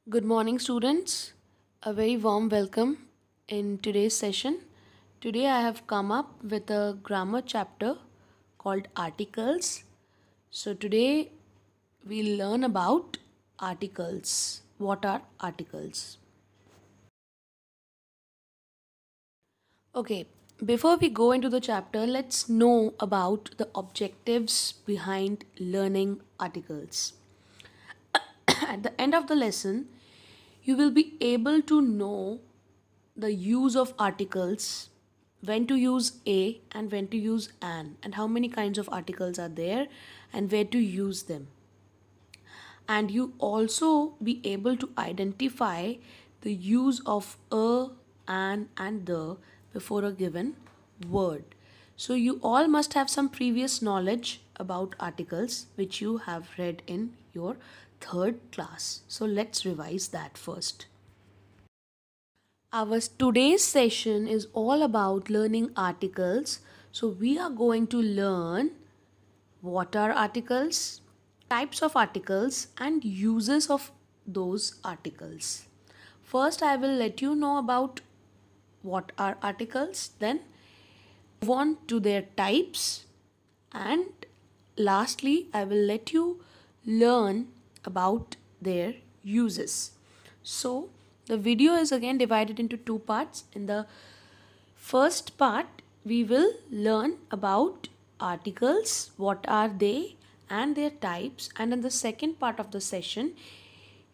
Good morning, students. A very warm welcome in today's session. Today, I have come up with a grammar chapter called Articles. So, today we'll learn about articles. What are articles? Okay, before we go into the chapter, let's know about the objectives behind learning articles. At the end of the lesson, you will be able to know the use of articles, when to use a and when to use an, and how many kinds of articles are there and where to use them. And you also be able to identify the use of a, an, and the before a given word. So you all must have some previous knowledge about articles which you have read in your third class. So let's revise that first. Our today's session is all about learning articles. So we are going to learn what are articles, types of articles, and uses of those articles. First, I will let you know about what are articles, then move on to their types, and lastly, I will let you learn about their uses. So, the video is again divided into two parts. In the first part, we will learn about articles, what are they, and their types. And in the second part of the session,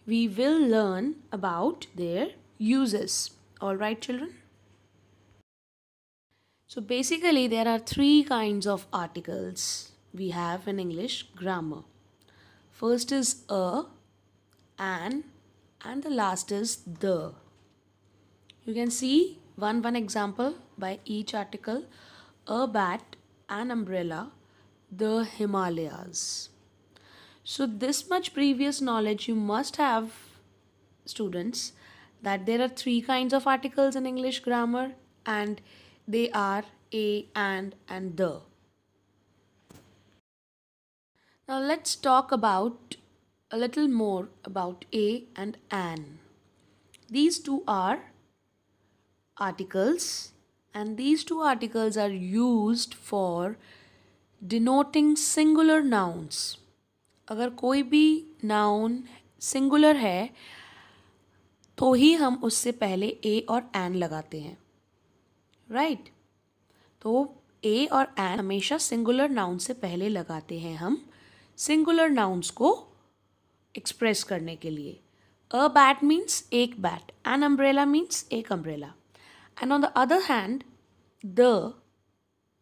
we will learn about their uses. All right, children? So basically, there are three kinds of articles we have in English grammar. First is a, an, and the last is the. You can see one example by each article: a bat, an umbrella, the Himalayas. So this much previous knowledge you must have, students, that there are three kinds of articles in English grammar, and they are a, and the. Now let's talk about a little more about a and an. These two are articles, and these two articles are used for denoting singular nouns. अगर कोई भी noun singular है तो ही हम उससे पहले ए और N लगाते हैं, राइट? तो ए और एन हमेशा सिंगुलर नाउन से पहले लगाते हैं हम सिंगुलर नाउन्स को एक्सप्रेस करने के लिए. अ बैट मीन्स एक बैट, एन अम्ब्रेला मीन्स एक umbrella. And on the other hand, the,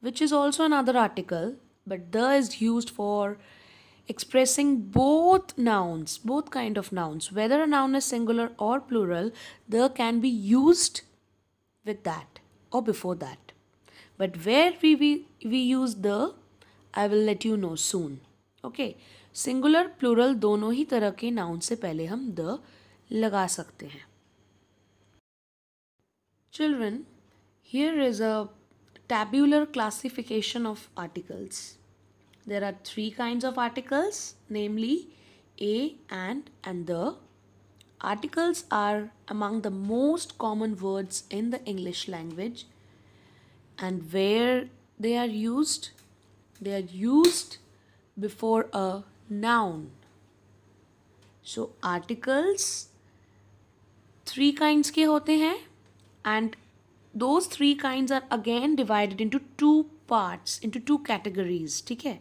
which is also another article, but the is used for expressing both nouns, both kind of nouns. Whether a noun is singular or plural, the can be used with that or before that. But where we use the, I will let you know soon. Okay, singular plural दोनों ही तरह के noun से पहले हम the लगा सकते हैं. Children, here is a tabular classification of articles. There are three kinds of articles, namely a, and the. Articles are among the most common words in the English language, and where they are used before a noun. So articles three kinds के होते हैं, and those three kinds are again divided into two parts, into two categories. ठीक है?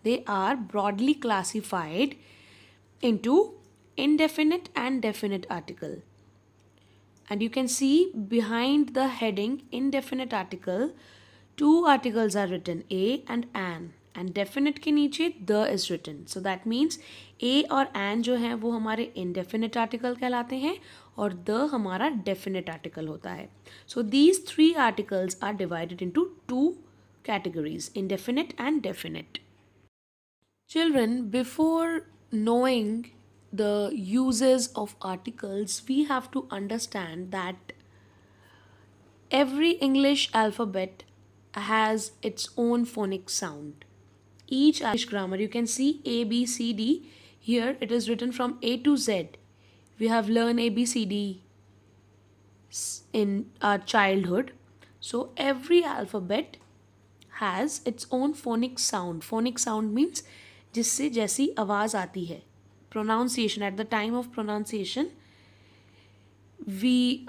They are broadly classified into indefinite and definite article. And you can see behind the heading indefinite article, two articles are written, a and an. And definite के नीचे the is written. So that means a और an जो हैं वो हमारे indefinite article कहलाते हैं और the हमारा definite article होता है. So these three articles are divided into two categories, indefinite and definite. Children, before knowing the uses of articles, we have to understand that every English alphabet has its own phonic sound. Each English grammar, you can see A, B, C, D. Here it is written from A to Z. We have learned ABCD in our childhood. So every alphabet has its own phonic sound. Phonic sound means जिससे जैसी आवाज़ आती है. Pronunciation, at the time of pronunciation,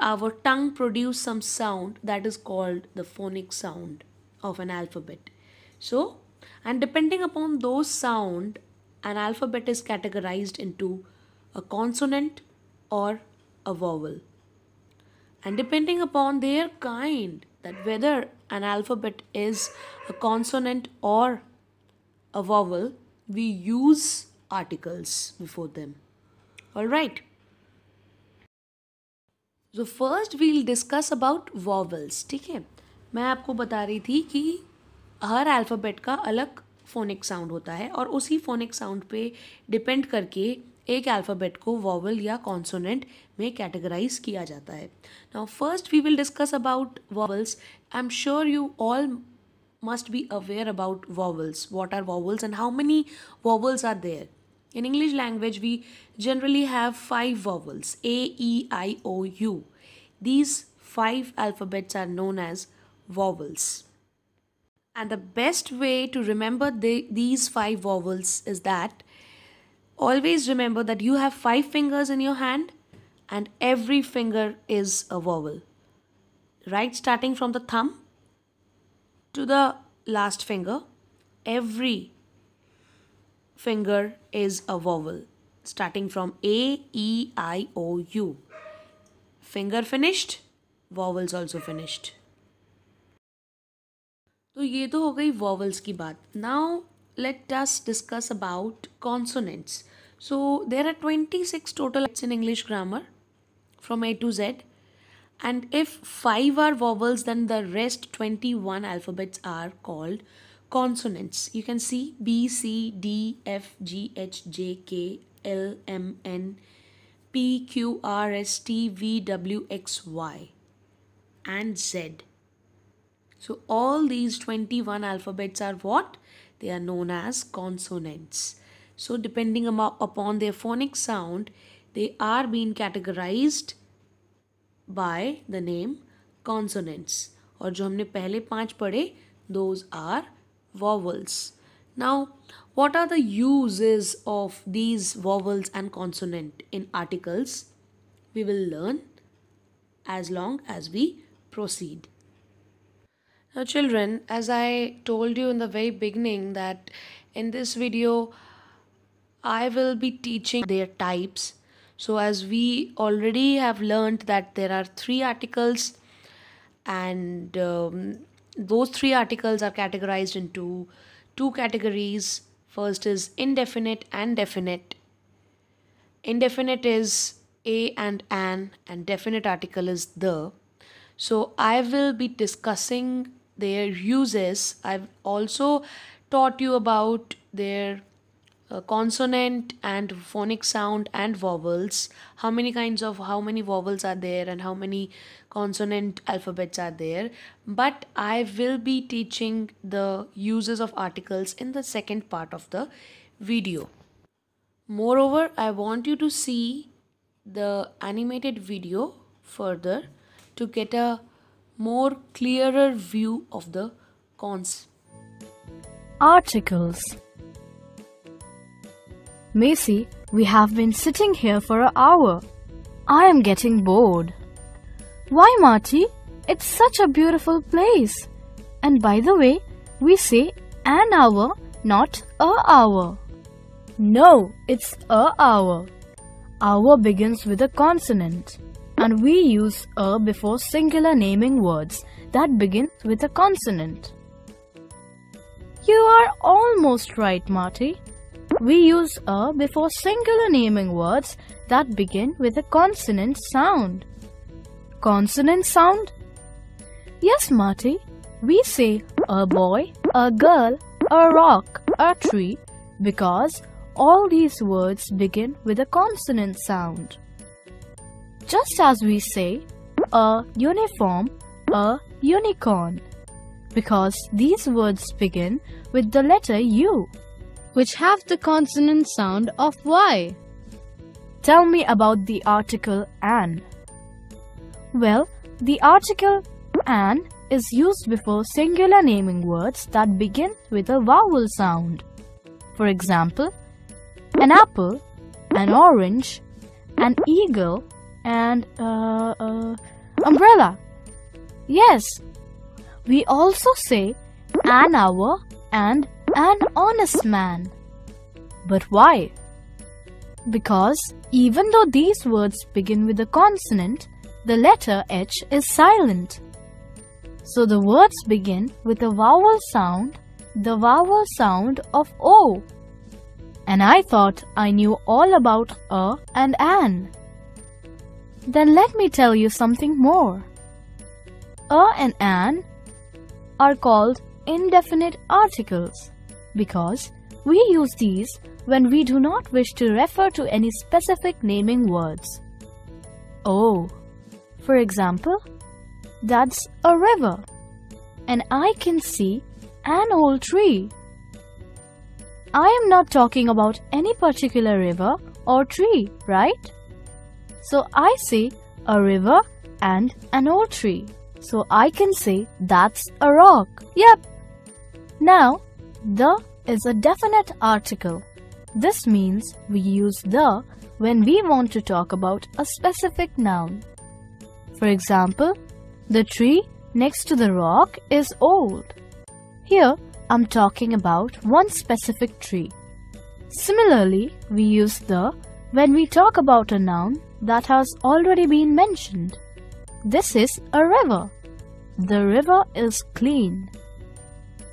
our tongue produce some sound that is called the phonic sound of an alphabet. So, and depending upon those sound, an alphabet is categorized into a consonant or a vowel. And depending upon their kind, that whether an alphabet is a consonant or a vowel, we use articles before them. Alright. So first we'll discuss about vowels. ठीक है, मैं आपको बता रही थी कि हर alphabet का अलग फोनिक साउंड होता है और उसी फोनिक साउंड पे डिपेंड करके एक अल्फ़ाबेट को वॉवल या कॉन्सोनेंट में कैटेगराइज किया जाता है. Now first we will discuss about vowels. I am sure you all must be aware about vowels. What are vowels and how many vowels are there? In English language, we generally have 5 vowels: A, E, I, O, U. These 5 alphabets are known as vowels. And the best way to remember these 5 vowels is that always remember that you have 5 fingers in your hand and every finger is a vowel. Right, starting from the thumb to the last finger, every finger is a vowel. Starting from A, E, I, O, U. Finger finished, vowels also finished. तो ये तो हो गई vowels की बात. Now let us discuss about consonants. So there are 26 total in English grammar from A to Z. And if 5 are vowels, then the rest 21 alphabets are called consonants. You can see B, C, D, F, G, H, J, K, L, M, N, P, Q, R, S, T, V, W, X, Y and Z. So all these 21 alphabets are what? They are known as consonants. So depending upon their phonic sound, they are being categorized by the name consonants. और जो हमने पहले 5 पढ़े, those are vowels. Now, what are the uses of these vowels and consonant in articles? We will learn as long as we proceed. Now children, as I told you in the very beginning that in this video I will be teaching their types. So as we already have learned that there are 3 articles and those 3 articles are categorized into 2 categories. First is indefinite and definite. Indefinite is a and an, and definite article is the. So I will be discussing their uses. I've also taught you about their consonant and phonic sound and vowels. How many vowels are there and how many consonant alphabets are there. But I will be teaching the uses of articles in the second part of the video. Moreover, I want you to see the animated video further to get a more clearer view of the articles. Macy, we have been sitting here for an hour. I am getting bored. Why, Marty? It's such a beautiful place. And by the way, we say an hour, not a hour. No, it's a hour. Hour begins with a consonant. And we use a before singular naming words that begin with a consonant. You are almost right, Marty. We use a before singular naming words that begin with a consonant sound. Consonant sound? Yes, Marty. We say a boy, a girl, a rock, a tree because all these words begin with a consonant sound. Just as we say a uniform, a unicorn because these words begin with the letter U, which have the consonant sound of Y. tell me about the article an. Well, the article an is used before singular naming words that begin with a vowel sound. For example, an apple, an orange, an eagle, and umbrella. Yes, we also say an hour and an honest man. But why? Because even though these words begin with a consonant, the letter H is silent. So the words begin with a vowel sound, the vowel sound of O. And I thought I knew all about a and an. Then let me tell you something more. A and an are called indefinite articles because we use these when we do not wish to refer to any specific naming words. Oh, for example, that's a river, and I can see an old tree. I am not talking about any particular river or tree, right? So I say a river and an old tree. So I can say that's a rock. Yep. Now, the is a definite article. This means we use the when we want to talk about a specific noun. For example, the tree next to the rock is old. Here, I'm talking about one specific tree. Similarly, we use the when we talk about a noun that has already been mentioned. This is a river. The river is clean.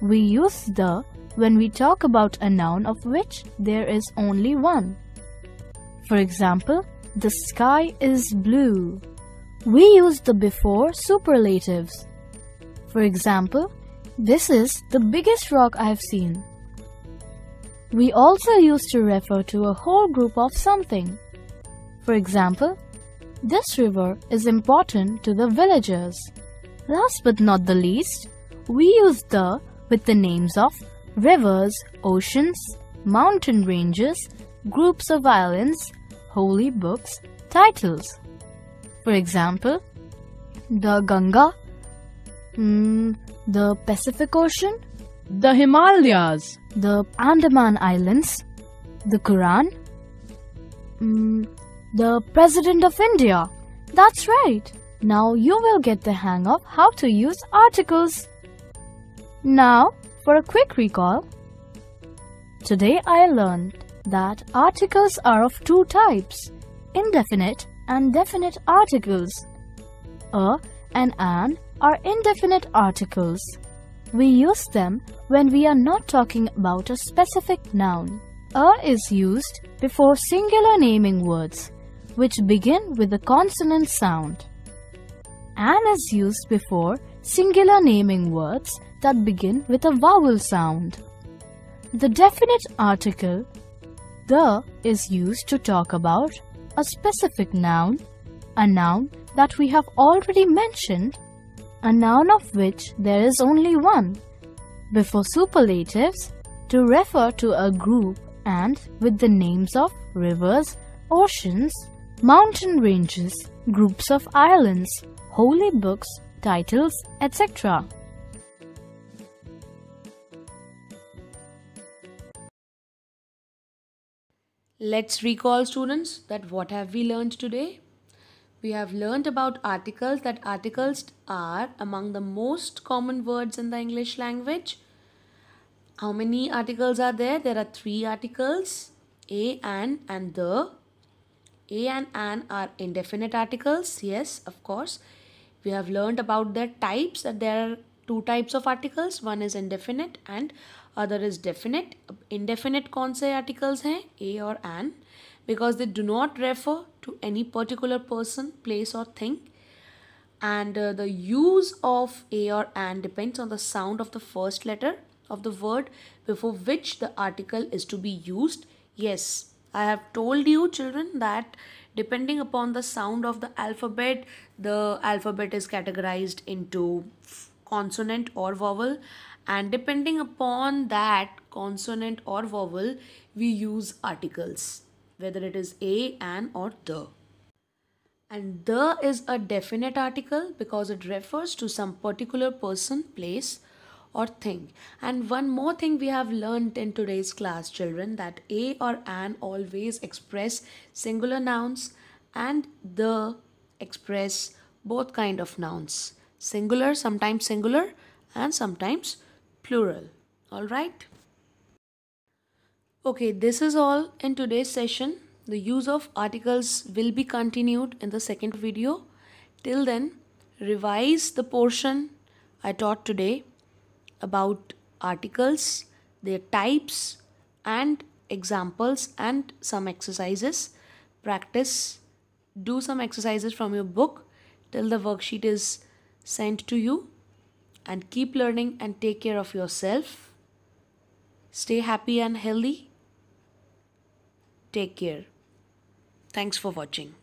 We use the when we talk about a noun of which there is only one. For example, the sky is blue. We use the before superlatives. For example, this is the biggest rock I've seen. We also use to refer to a whole group of something. For example, this river is important to the villagers. Last but not the least, we use the with the names of rivers, oceans, mountain ranges, groups of islands, holy books, titles. For example, the Ganga, the Pacific Ocean, The Himalayas. the Andaman Islands, the Quran, the President of India. That's right. Now you will get the hang of how to use articles. Now, for a quick recall. Today I learned that articles are of two types, indefinite and definite articles. A and an are indefinite articles. We use them when we are not talking about a specific noun. A is used before singular naming words, which begin with a consonant sound. An is used before singular naming words that begin with a vowel sound. The definite article, the, is used to talk about a specific noun, a noun that we have already mentioned, a noun of which there is only one, before superlatives to refer to a group and with the names of rivers, oceans, mountain ranges, groups of islands, holy books, titles, etc. Let's recall, students, that what have we learned today? We have learned about articles, that articles are among the most common words in the English language. How many articles are there? There are 3 articles, a, an, and the. A and an are indefinite articles. Yes, of course. We have learned about their types, that there are 2 types of articles. One is indefinite and other is definite. Indefinite कौन से articles हैं? A और an, because they do not refer to any particular person, place or thing. And the use of a or an depends on the sound of the first letter of the word before which the article is to be used. Yes, I have told you, children, that depending upon the sound of the alphabet is categorized into consonant or vowel, and depending upon that consonant or vowel we use articles. whether it is a, an, or the. And the is a definite article because it refers to some particular person, place, or thing. And one more thing we have learned in today's class, children, that a or an always express singular nouns and the express both kind of nouns. Singular, and sometimes plural. All right? Okay, this is all in today's session. The use of articles will be continued in the second video. Till then, revise the portion I taught today about articles, their types, and examples, and some exercises. Practice, do some exercises from your book till the worksheet is sent to you, and keep learning and take care of yourself. Stay happy and healthy. Take care. Thanks for watching.